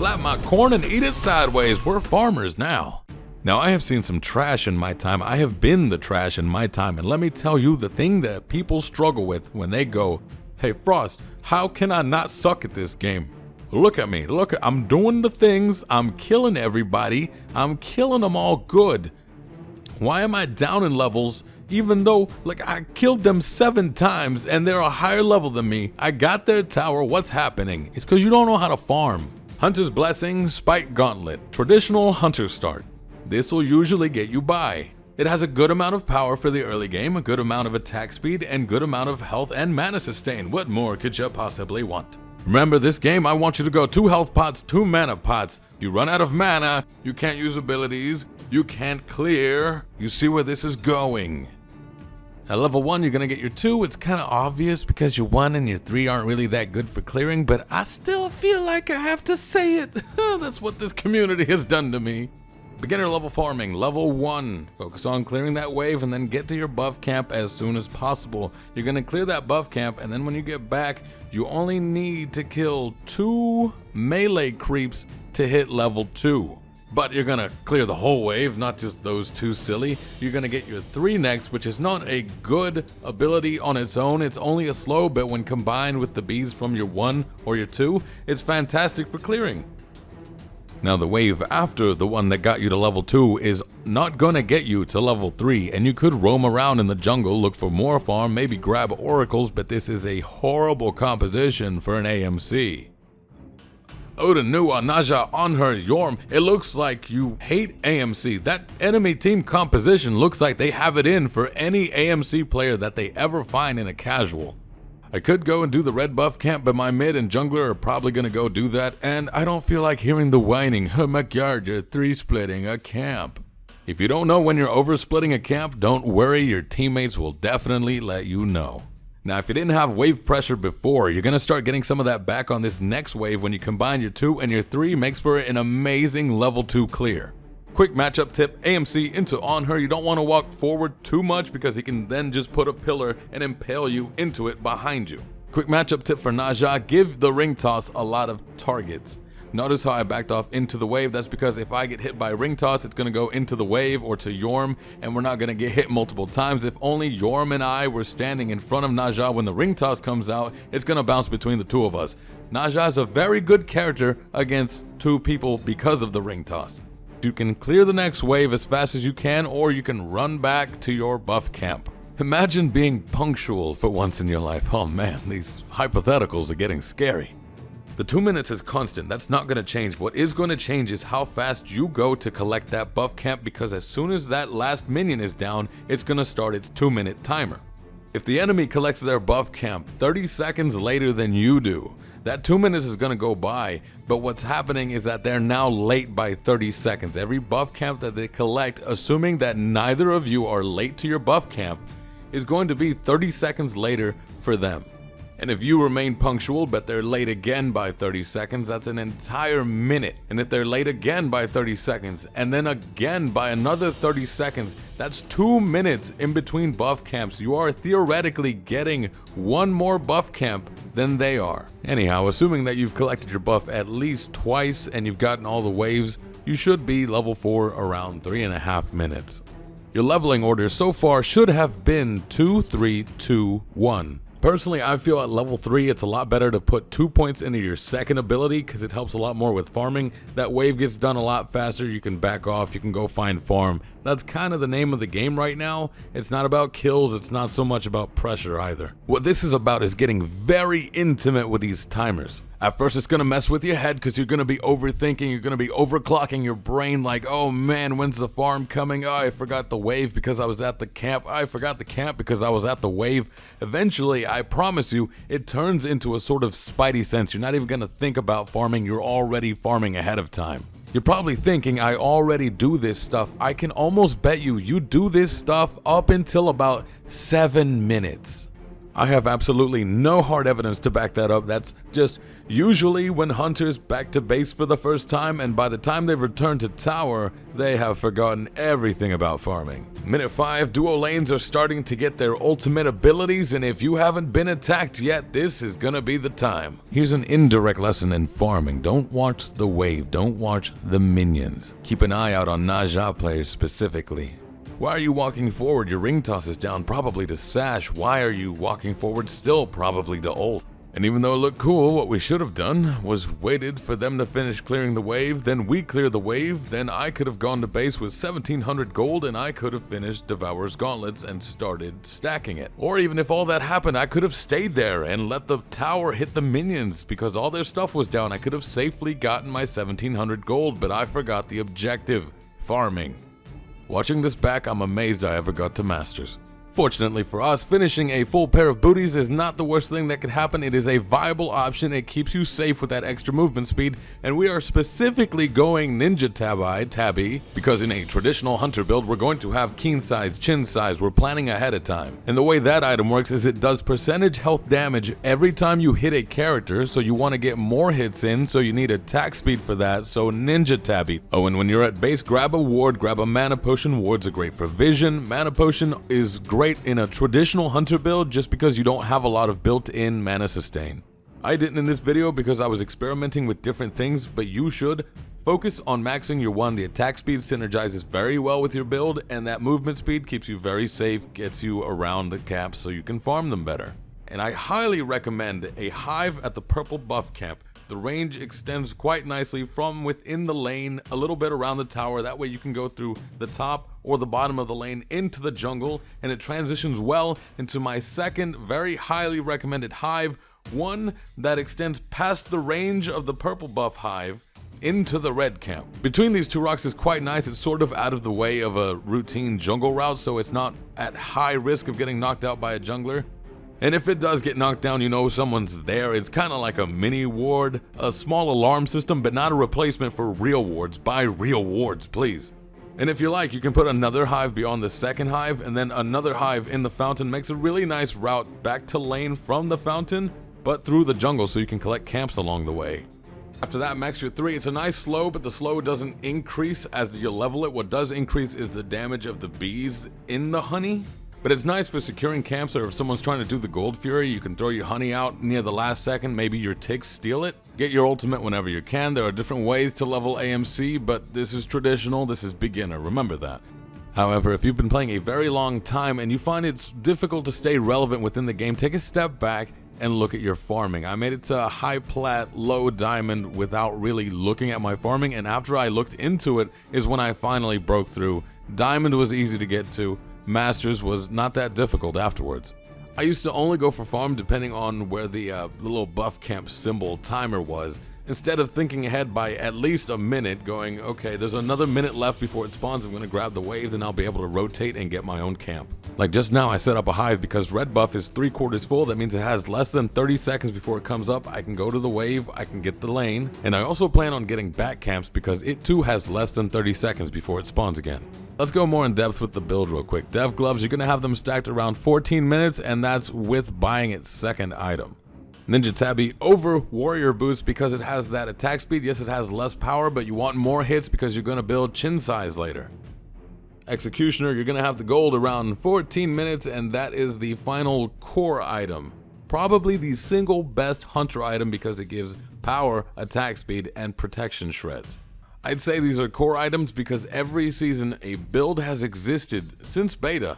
slap my corn and eat it sideways. We're farmers now. Now, I have seen some trash in my time. I have been the trash in my time. And let me tell you, the thing that people struggle with when they go, hey, Frost, how can I not suck at this game? Look at me. Look, I'm doing the things. I'm killing everybody. I'm killing them all good. Why am I down in levels even though, like, I killed them 7 times and they're a higher level than me? I got their tower. What's happening? It's because you don't know how to farm. Hunter's Blessing, Spike Gauntlet, traditional hunter start. This will usually get you by. It has a good amount of power for the early game, a good amount of attack speed, and good amount of health and mana sustain. What more could you possibly want? Remember, this game, I want you to go 2 health pots, 2 mana pots. You run out of mana, you can't use abilities, you can't clear. You see where this is going. At level 1, you're gonna get your 2. It's kind of obvious because your 1 and your 3 aren't really that good for clearing, but I still feel like I have to say it. That's what this community has done to me. Beginner level farming, level 1. Focus on clearing that wave and then get to your buff camp as soon as possible. You're gonna clear that buff camp, and then when you get back, you only need to kill 2 melee creeps to hit level 2. But you're gonna clear the whole wave, not just those 2 silly. You're gonna get your 3 next, which is not a good ability on its own. It's only a slow, but when combined with the bees from your 1 or your 2, it's fantastic for clearing. Now, the wave after the one that got you to level 2 is not gonna get you to level 3, and you could roam around in the jungle, look for more farm, maybe grab oracles, but this is a horrible composition for an AMC. Odin, Nua, Naja, on her, Yorm. It looks like you hate AMC. That enemy team composition looks like they have it in for any AMC player that they ever find in a casual. I could go and do the red buff camp, but my mid and jungler are probably gonna go do that, and I don't feel like hearing the whining, oh my god, you're 3-splitting a camp. If you don't know when you're over-splitting a camp, don't worry, your teammates will definitely let you know. Now, if you didn't have wave pressure before, you're gonna start getting some of that back on this next wave when you combine your 2 and your 3, makes for an amazing level 2 clear. Quick matchup tip, AMC into on her. You don't want to walk forward too much because he can then just put a pillar and impale you into it behind you. Quick matchup tip for Naja, give the ring toss a lot of targets. Notice how I backed off into the wave. That's because if I get hit by ring toss, it's going to go into the wave or to Yorm, and we're not going to get hit multiple times. If only Yorm and I were standing in front of Naja when the ring toss comes out, it's going to bounce between the 2 of us. Naja is a very good character against 2 people because of the ring toss. You can clear the next wave as fast as you can, or you can run back to your buff camp. Imagine being punctual for once in your life. Oh man, these hypotheticals are getting scary. The 2 minutes is constant. That's not going to change. What is going to change is how fast you go to collect that buff camp, because as soon as that last minion is down, it's going to start its 2-minute timer. If the enemy collects their buff camp 30 seconds later than you do, that 2 minutes is going to go by, but what's happening is that they're now late by 30 seconds. Every buff camp that they collect, assuming that neither of you are late to your buff camp, is going to be 30 seconds later for them. And if you remain punctual, but they're late again by 30 seconds, that's an entire minute. And if they're late again by 30 seconds, and then again by another 30 seconds, that's 2 minutes in between buff camps. You are theoretically getting 1 more buff camp than they are. Anyhow, assuming that you've collected your buff at least twice and you've gotten all the waves, you should be level 4 around 3.5 minutes. Your leveling order so far should have been 2, 3, 2, 1. Personally, I feel at level 3 it's a lot better to put 2 points into your second ability because it helps a lot more with farming. That wave gets done a lot faster, you can back off, you can go find farm. That's kind of the name of the game right now. It's not about kills, it's not so much about pressure either. What this is about is getting very intimate with these timers. At first it's going to mess with your head because you're going to be overthinking, you're going to be overclocking your brain like, oh man, when's the farm coming? Oh, I forgot the wave because I was at the camp. I forgot the camp because I was at the wave. Eventually, I promise you, it turns into a sort of spidey sense. You're not even going to think about farming, you're already farming ahead of time. You're probably thinking, I already do this stuff. I can almost bet you do this stuff up until about 7 minutes. I have absolutely no hard evidence to back that up. That's just usually when hunters back to base for the first time, and by the time they return to tower, they have forgotten everything about farming. Minute 5, duo lanes are starting to get their ultimate abilities, and if you haven't been attacked yet, this is gonna be the time. Here's an indirect lesson in farming. Don't watch the wave, don't watch the minions. Keep an eye out on Naja players specifically. Why are you walking forward? Your ring toss is down, probably to sash. Why are you walking forward still? Probably to ult. And even though it looked cool, what we should have done was waited for them to finish clearing the wave, then we clear the wave, then I could have gone to base with 1700 gold and I could have finished Devourer's Gauntlets and started stacking it. Or even if all that happened, I could have stayed there and let the tower hit the minions because all their stuff was down. I could have safely gotten my 1700 gold, but I forgot the objective: farming. Watching this back, I'm amazed I ever got to Masters. Fortunately for us, finishing a full pair of booties is not the worst thing that could happen. It is a viable option. It keeps you safe with that extra movement speed, and we are specifically going Ninja Tabby because in a traditional hunter build, we're going to have keen size, chin size. We're planning ahead of time. And the way that item works is it does percentage health damage every time you hit a character, so you want to get more hits in, so you need attack speed for that, so Ninja Tabby. Oh, and when you're at base, grab a ward, grab a mana potion. Wards are great for vision. Mana potion is great in a traditional hunter build just because you don't have a lot of built-in mana sustain. I didn't in this video because I was experimenting with different things, but you should. Focus on maxing your 1. The attack speed synergizes very well with your build, and that movement speed keeps you very safe, gets you around the caps so you can farm them better. And I highly recommend a Hive at the purple buff camp. The range extends quite nicely from within the lane, a little bit around the tower. That way you can go through the top or the bottom of the lane into the jungle, and it transitions well into my second very highly recommended Hive, one that extends past the range of the purple buff Hive into the red camp. Between these two rocks is quite nice. It's sort of out of the way of a routine jungle route, so it's not at high risk of getting knocked out by a jungler. And if it does get knocked down, you know someone's there. It's kind of like a mini ward, a small alarm system, but not a replacement for real wards. Buy real wards, please. And if you like, you can put another Hive beyond the second Hive, and then another Hive in the fountain. Makes a really nice route back to lane from the fountain, but through the jungle so you can collect camps along the way. After that, max your 3. It's a nice slow, but the slow doesn't increase as you level it. What does increase is the damage of the bees in the honey. But it's nice for securing camps, or if someone's trying to do the Gold Fury, you can throw your honey out near the last second, maybe your ticks steal it. Get your ultimate whenever you can. There are different ways to level AMC, but this is traditional, this is beginner, remember that. However, if you've been playing a very long time and you find it's difficult to stay relevant within the game, take a step back and look at your farming. I made it to high plat, low diamond without really looking at my farming, and after I looked into it is when I finally broke through. Diamond was easy to get to. Masters was not that difficult afterwards. I used to only go for farm depending on where the little buff camp symbol timer was. Instead of thinking ahead by at least a minute, going, okay, there's another minute left before it spawns, I'm going to grab the wave, then I'll be able to rotate and get my own camp. Like just now I set up a Hive because red buff is 3/4 full. That means it has less than 30 seconds before it comes up. I can go to the wave, I can get the lane, and I also plan on getting back camps because it too has less than 30 seconds before it spawns again. Let's go more in depth with the build real quick. Dev gloves, you're going to have them stacked around 14 minutes, and that's with buying its second item. Ninja Tabby over Warrior Boost because it has that attack speed. Yes, it has less power, but you want more hits because you're going to build chin size later. Executioner, you're going to have the gold around 14 minutes, and that is the final core item. Probably the single best hunter item because it gives power, attack speed, and protection shreds. I'd say these are core items because every season a build has existed since beta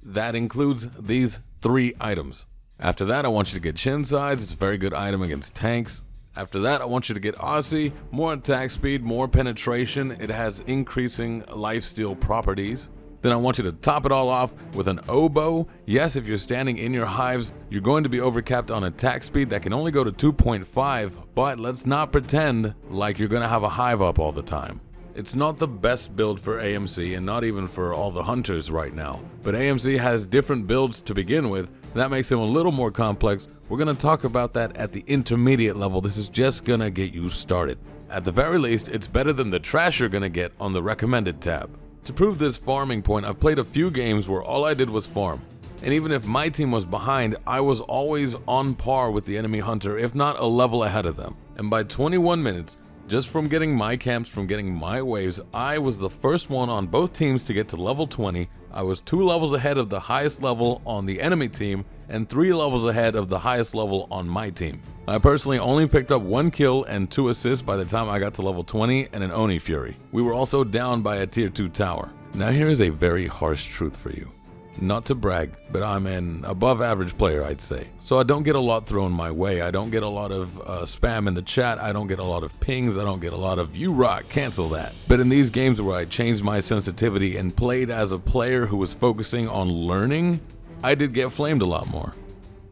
that includes these 3 items. After that, I want you to get chin size. It's a very good item against tanks. After that, I want you to get Aussie, more attack speed, more penetration. It has increasing lifesteal properties. Then I want you to top it all off with an oboe. Yes, if you're standing in your hives, you're going to be overcapped on attack speed that can only go to 2.5, but let's not pretend like you're going to have a hive up all the time. It's not the best build for AMC and not even for all the hunters right now, but AMC has different builds to begin with. That makes them a little more complex. We're going to talk about that at the intermediate level. This is just going to get you started. At the very least, it's better than the trash you're going to get on the recommended tab. To prove this farming point, I've played a few games where all I did was farm. And even if my team was behind, I was always on par with the enemy hunter, if not a level ahead of them. And by 21 minutes, just from getting my camps, from getting my waves, I was the first one on both teams to get to level 20. I was 2 levels ahead of the highest level on the enemy team, and 3 levels ahead of the highest level on my team. I personally only picked up 1 kill and 2 assists by the time I got to level 20 and an Oni Fury. We were also down by a tier 2 tower. Now here is a very harsh truth for you. Not to brag, but I'm an above average player, I'd say. So I don't get a lot thrown my way. I don't get a lot of spam in the chat. I don't get a lot of pings. I don't get a lot of "you rock, cancel that." But in these games where I changed my sensitivity and played as a player who was focusing on learning, I did get flamed a lot more.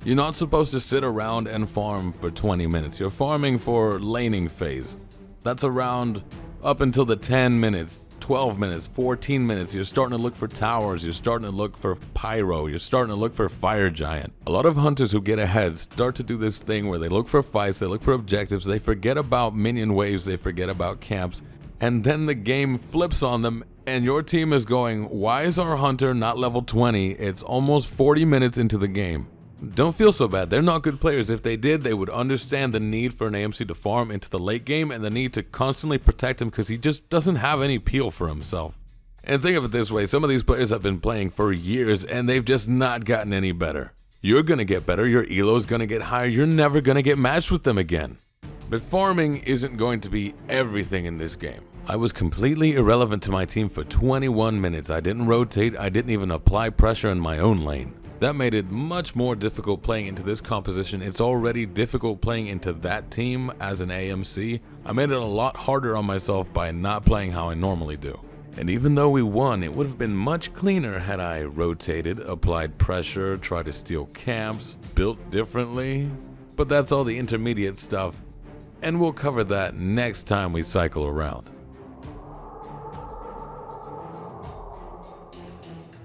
You're not supposed to sit around and farm for 20 minutes. You're farming for laning phase. That's around up until the 10 minutes. 12 minutes, 14 minutes, you're starting to look for towers, you're starting to look for pyro, you're starting to look for fire giant. A lot of hunters who get ahead start to do this thing where they look for fights, they look for objectives, they forget about minion waves, they forget about camps, and then the game flips on them and your team is going, why is our hunter not level 20? It's almost 40 minutes into the game. Don't feel so bad. They're not good players. If they did, they would understand the need for an AMC to farm into the late game and the need to constantly protect him because he just doesn't have any peel for himself. And think of it this way, some of these players have been playing for years and they've just not gotten any better. You're going to get better, your elo's going to get higher, you're never going to get matched with them again. But farming isn't going to be everything in this game. I was completely irrelevant to my team for 21 minutes. I didn't rotate, I didn't even apply pressure in my own lane. That made it much more difficult playing into this composition. It's already difficult playing into that team as an AMC. I made it a lot harder on myself by not playing how I normally do. And even though we won, it would have been much cleaner had I rotated, applied pressure, tried to steal camps, built differently. But that's all the intermediate stuff, and we'll cover that next time we cycle around.